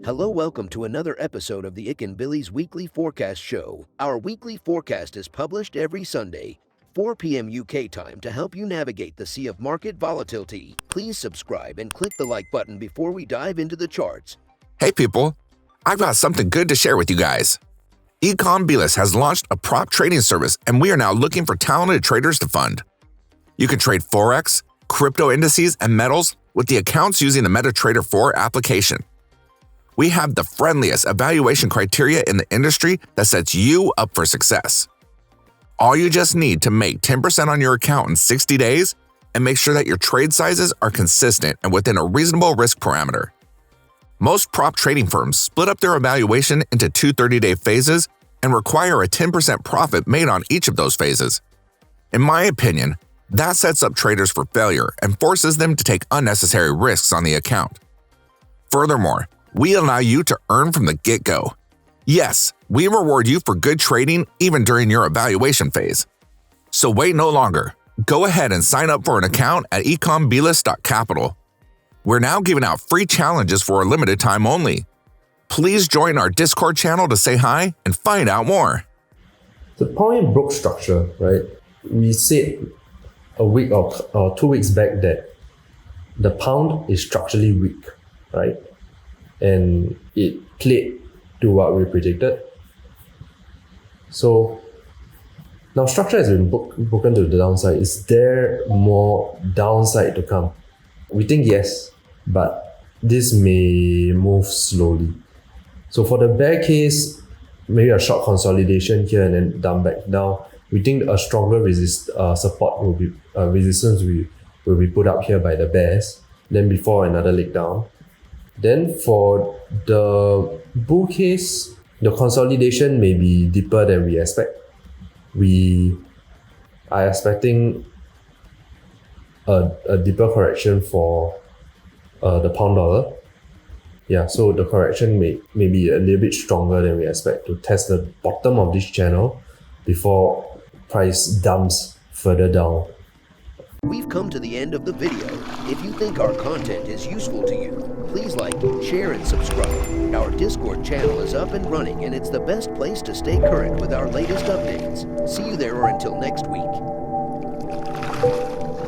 Hello, welcome to another episode of the Ikan Bilis Weekly Forecast Show. Our weekly forecast is published every Sunday, 4 p.m. UK time to help you navigate the sea of market volatility. Please subscribe and click the like button before we dive into the charts. Hey people, I've got something good to share with you guys. Bilis has launched a prop trading service and we are now looking for talented traders to fund. You can trade Forex, crypto indices, and metals with the accounts using the MetaTrader 4 application. We have the friendliest evaluation criteria in the industry that sets you up for success. All you just need to make 10% on your account in 60 days and make sure that your trade sizes are consistent and within a reasonable risk parameter. Most prop trading firms split up their evaluation into two 30-day phases and require a 10% profit made on each of those phases. In my opinion, that sets up traders for failure and forces them to take unnecessary risks on the account. Furthermore, we allow you to earn from the get-go. Yes, we reward you for good trading even during your evaluation phase. So wait no longer. Go ahead and sign up for an account at ikanbilis.capital. We're now giving out free challenges for a limited time only. Please join our Discord channel to say hi and find out more. The pound yen broke structure, right? We said a week or 2 weeks back that the pound is structurally weak, right? And it played to what we predicted. So now structure has been broken to the downside. Is there more downside to come? We think yes, but this may move slowly. So for the bear case, maybe a short consolidation here and then dump back down. We think a stronger support will be resistance will be put up here by the bears. Then before another leg down. Then for the bull case, the consolidation may be deeper than we expect. We are expecting a deeper correction for the pound dollar. Yeah, so the correction may be a little bit stronger than we expect to test the bottom of this channel before price dumps further down. We've come to the end of the video. If you think our content is useful to you, please like, share, and subscribe. Our Discord channel is up and running, and it's the best place to stay current with our latest updates. See you there, or until next week.